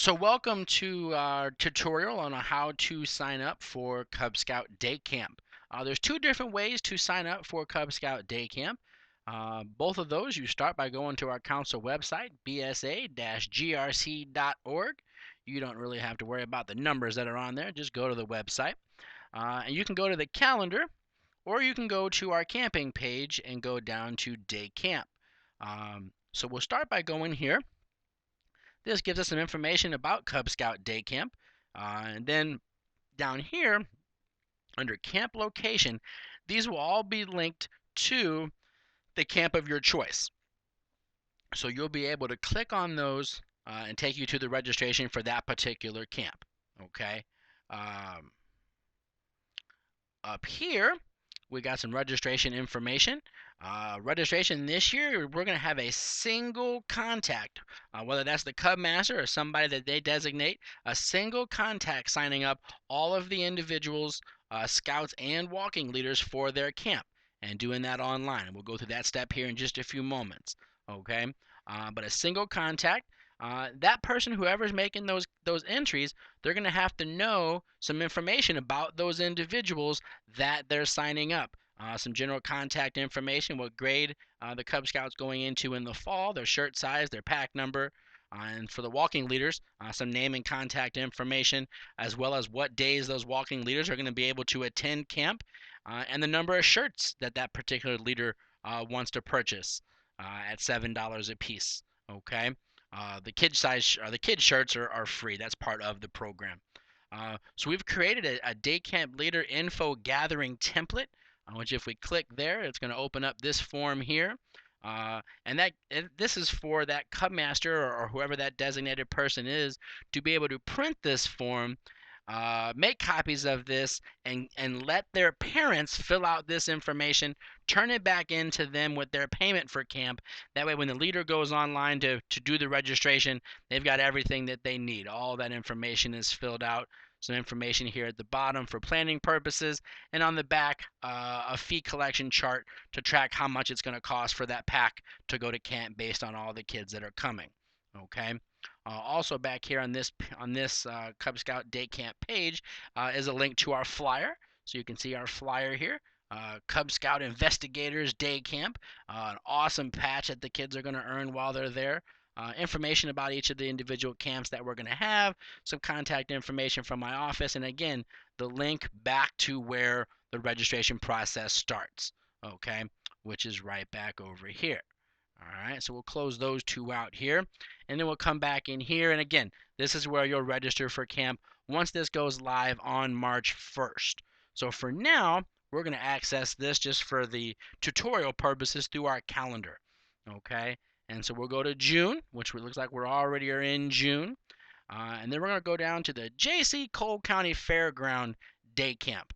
So welcome to our tutorial on how to sign up for Cub Scout Day Camp. There's two different ways to sign up for Cub Scout Day Camp. Both of those, you start by going to our council website, bsa-grc.org. You don't really have to worry about the numbers that are on there. Just go to the website. And you can go to the calendar, or you can go to our camping page and go down to Day Camp. So we'll start by going here. This gives us some information about Cub Scout Day Camp. And then down here, under camp location, these will all be linked to the camp of your choice. So you'll be able to click on those and take you to the registration for that particular camp. Okay. Um, Up here, we got some registration information. Registration this year, we're going to have a single contact, whether that's the Cub Master or somebody that they designate, a single contact signing up all of the individuals, scouts, and walking leaders for their camp and doing that online. And we'll go through that step here in just a few moments. Okay, but a single contact. That person, whoever's making those entries, they're going to have to know some information about those individuals that they're signing up. Some general contact information, what grade the Cub Scouts going into in the fall, their shirt size, their pack number, and for the walking leaders, some name and contact information, as well as what days those walking leaders are going to be able to attend camp, and the number of shirts that that particular leader wants to purchase at $7 a piece. Okay, the kid size, the kid shirts are free. That's part of the program. So we've created a day camp leader info gathering template, which if we click there, it's going to open up this form here. This is for that Cub Master or whoever that designated person is to be able to print this form, make copies of this, and let their parents fill out this information, turn it back into them with their payment for camp. That way, when the leader goes online to do the registration, they've got everything that they need. All that information is filled out. Some information here at the bottom for planning purposes, and on the back, a fee collection chart to track how much it's going to cost for that pack to go to camp based on all the kids that are coming. Okay. Also back here on this Cub Scout Day Camp page is a link to our flyer. So you can see our flyer here. Cub Scout Investigators Day Camp, an awesome patch that the kids are going to earn while they're there. Information about each of the individual camps that we're going to have, some contact information from my office, and again, the link back to where the registration process starts, okay, which is right back over here. All right, so we'll close those two out here, and then we'll come back in here. And again, this is where you'll register for camp once this goes live on March 1st. So for now, we're going to access this just for the tutorial purposes through our calendar. Okay, and so we'll go to June, which looks like we're already are in June. And then we're going to go down to the J.C. Cole County Fairground Day Camp.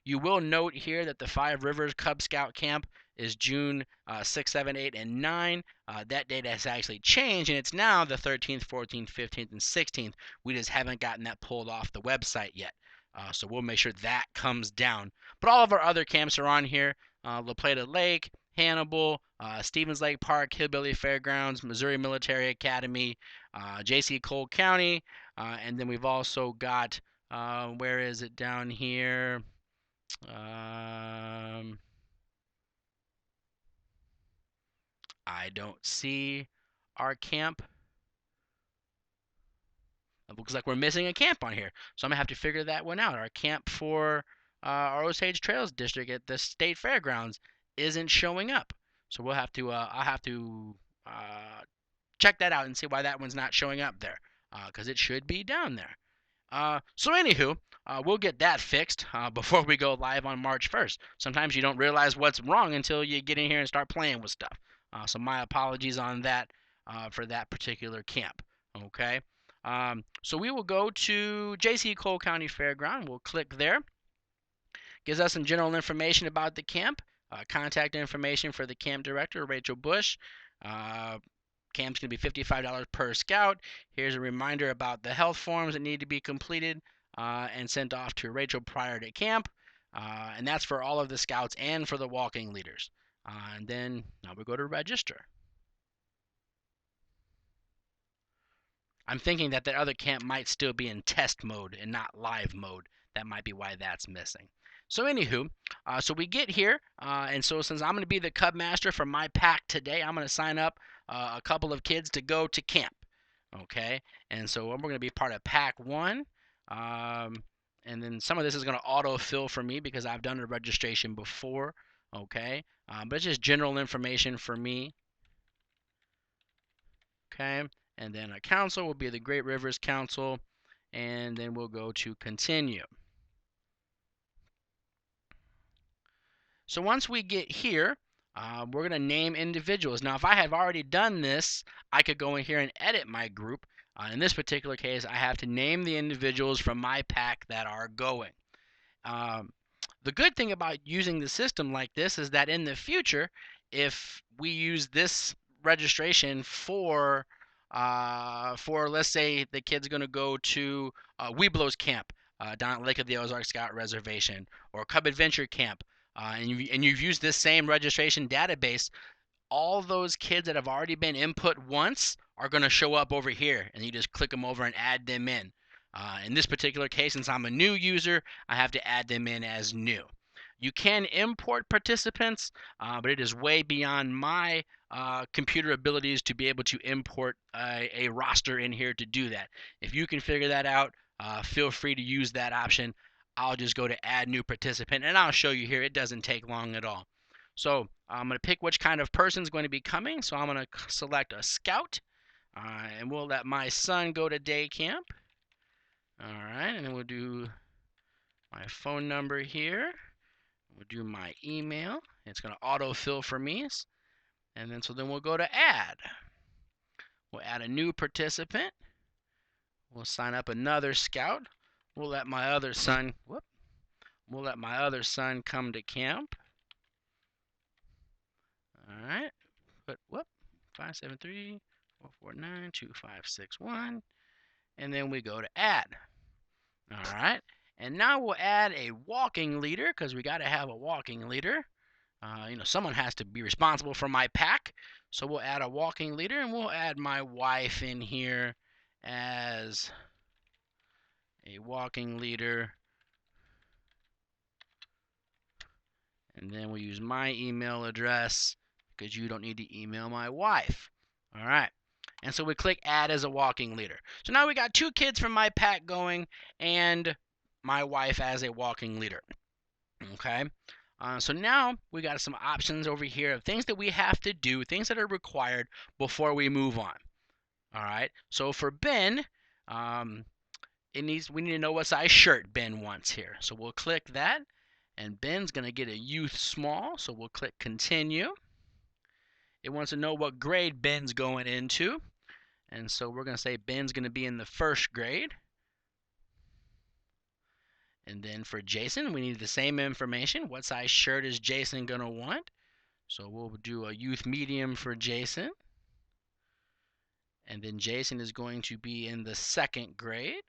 You will note here that the Five Rivers Cub Scout Camp is June 6, 7, 8, and 9. That date has actually changed, and it's now the 13th, 14th, 15th, and 16th. We just haven't gotten that pulled off the website yet. So we'll make sure that comes down. But all of our other camps are on here. La Plata Lake, Hannibal, Stevens Lake Park, Hillbilly Fairgrounds, Missouri Military Academy, J.C. Cole County, and then we've also got, where is it down here? I don't see our camp. It looks like we're missing a camp on here, so I'm gonna have to figure that one out. Our camp for our Osage Trails District at the State Fairgrounds isn't showing up, so we'll have to. I'll have to check that out and see why that one's not showing up there, because it should be down there. So anywho, we'll get that fixed before we go live on March 1st. Sometimes you don't realize what's wrong until you get in here and start playing with stuff. So my apologies on that for that particular camp. Okay. So we will go to J.C. Cole County Fairground. We'll click there. Gives us some general information about the camp. Contact information for the camp director, Rachel Bush. Camp's going to be $55 per scout. Here's a reminder about the health forms that need to be completed and sent off to Rachel prior to camp. And that's for all of the scouts and for the walking leaders. And then now we go to register. I'm thinking that the other camp might still be in test mode and not live mode. That might be why that's missing. So anywho, so we get here, and so since I'm going to be the Cub Master for my pack today, I'm going to sign up a couple of kids to go to camp. Okay, and so we're going to be part of pack 1. And then some of this is going to auto-fill for me because I've done a registration before. Okay, but it's just general information for me. Okay, and then a council will be the Great Rivers Council, and then we'll go to continue. So once we get here, we're going to name individuals. Now, if I have already done this, I could go in here and edit my group. In this particular case, I have to name the individuals from my pack that are going. The good thing about using the system like this is that in the future, if we use this registration for let's say the kid's going to go to Weeblo's camp down at Lake of the Ozarks Scout Reservation or Cub Adventure Camp, and you've used this same registration database, all those kids that have already been input once are going to show up over here, and you just click them over and add them in. In this particular case, since I'm a new user, I have to add them in as new. You can import participants, but it is way beyond my computer abilities to be able to import a roster in here to do that. If you can figure that out, feel free to use that option. I'll just go to add new participant, and I'll show you here. It doesn't take long at all. So I'm going to pick which kind of person is going to be coming. So I'm going to select a scout, and we'll let my son go to day camp. All right, and then we'll do my phone number here. We'll do my email. It's going to autofill for me. And then then we'll go to add. We'll add a new participant. We'll sign up another scout. We'll let my other son, come to camp. All right. Put 573-449-2561. And then we go to add. All right. And now we'll add a walking leader because we got to have a walking leader. Someone has to be responsible for my pack. So we'll add a walking leader, and we'll add my wife in here as a walking leader. And then we'll use my email address because you don't need to email my wife. All right. And so we click add as a walking leader. So now we got 2 kids from my pack going and my wife as a walking leader. Okay. So now we got some options over here of things that we have to do, things that are required before we move on. All right. So for Ben, we need to know what size shirt Ben wants here. So we'll click that, and Ben's going to get a youth small. So we'll click continue. It wants to know what grade Ben's going into, and so we're going to say Ben's going to be in the 1st grade. And then for Jason, we need the same information. What size shirt is Jason going to want? So we'll do a youth medium for Jason. And then Jason is going to be in the 2nd grade.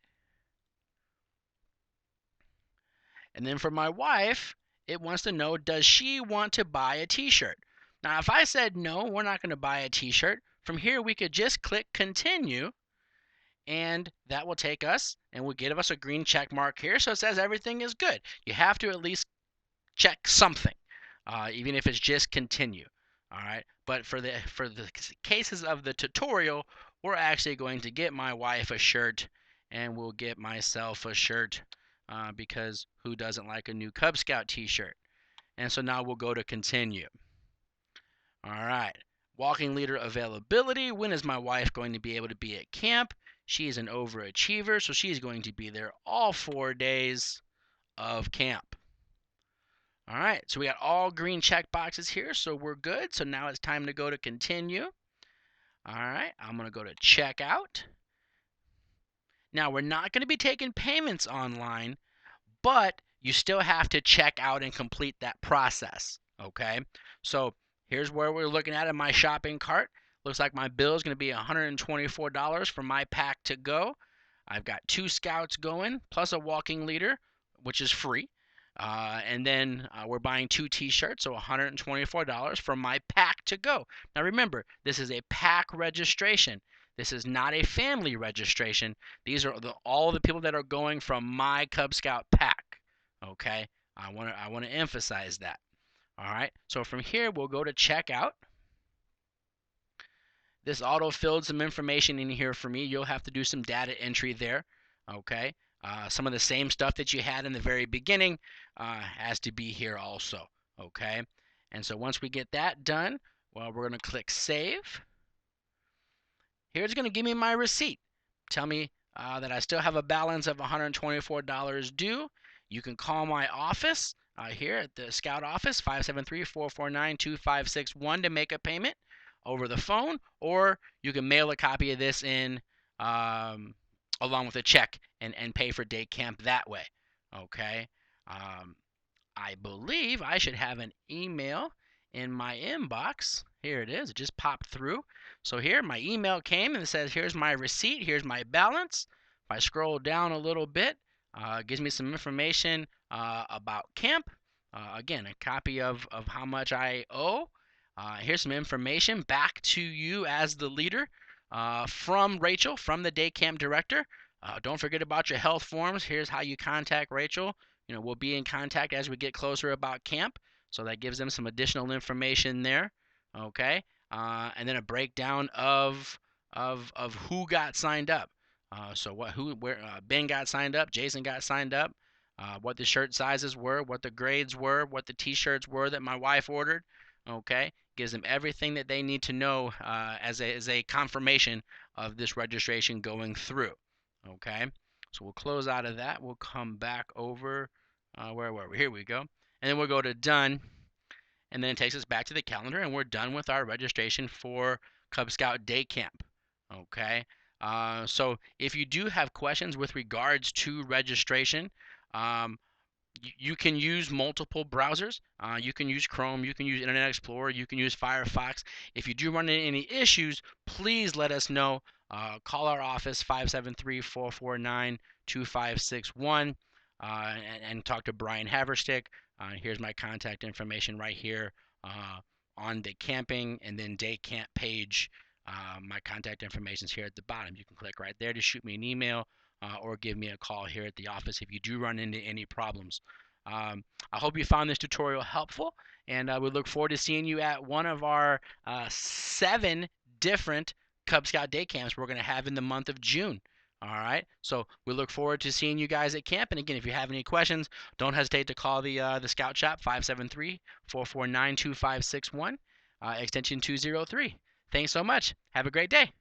And then for my wife, it wants to know, does she want to buy a t-shirt? Now, if I said no, we're not going to buy a t-shirt, from here we could just click continue, and that will take us and will give us a green check mark here. So it says everything is good. You have to at least check something, even if it's just continue. All right. But for the cases of the tutorial, we're actually going to get my wife a shirt, and we'll get myself a shirt because who doesn't like a new Cub Scout t-shirt? And so now we'll go to continue. All right. Walking leader availability. When is my wife going to be able to be at camp? She's an overachiever, so she's going to be there all 4 days of camp. All right, so we got all green check boxes here, so we're good. So now it's time to go to continue. All right, I'm going to go to checkout. Now, we're not going to be taking payments online, but you still have to check out and complete that process, okay? So here's where we're looking at in my shopping cart. Looks like my bill is going to be $124 for my pack to go. I've got 2 scouts going, plus a walking leader, which is free. And then we're buying 2 t-shirts, so $124 for my pack to go. Now remember, this is a pack registration. This is not a family registration. These are all the people that are going from my Cub Scout pack. Okay, I want to emphasize that. All right, so from here we'll go to checkout. This auto-filled some information in here for me. You'll have to do some data entry there. Okay, some of the same stuff that you had in the very beginning has to be here also. Okay, and so once we get that done, well, we're going to click Save. Here it's going to give me my receipt. Tell me that I still have a balance of $124 due. You can call my office here at the Scout office, 573-449-2561 to make a payment over the phone, or you can mail a copy of this in along with a check and pay for day camp that way. Okay. I believe I should have an email in my inbox. Here it is. It just popped through. So here my email came and it says, here's my receipt. Here's my balance. If I scroll down a little bit, it gives me some information about camp. Again, a copy of how much I owe. Here's some information back to you as the leader from Rachel, from the day camp director. Don't forget about your health forms. Here's how you contact Rachel. We'll be in contact as we get closer about camp, so that gives them some additional information there. Okay, and then a breakdown of who got signed up. So where Ben got signed up, Jason got signed up, what the shirt sizes were, what the grades were, what the T-shirts were that my wife ordered. Okay, gives them everything that they need to know as a confirmation of this registration going through. Okay, so we'll close out of that. We'll come back over. Where were we? Here we go. And then we'll go to done. And then it takes us back to the calendar, and we're done with our registration for Cub Scout Day Camp. Okay. So if you do have questions with regards to registration, you can use multiple browsers. You can use Chrome, you can use Internet Explorer, you can use Firefox. If you do run into any issues, please let us know. Call our office, 573-449-2561, and talk to Brian Haverstick. Here's my contact information right here on the camping and then day camp page. My contact information is here at the bottom. You can click right there to shoot me an email or give me a call here at the office if you do run into any problems. I hope you found this tutorial helpful, and we look forward to seeing you at one of our 7 different Cub Scout day camps we're going to have in the month of June. All right, so we look forward to seeing you guys at camp. And again, if you have any questions, don't hesitate to call the Scout Shop, 573-449-2561, extension 203. Thanks so much. Have a great day.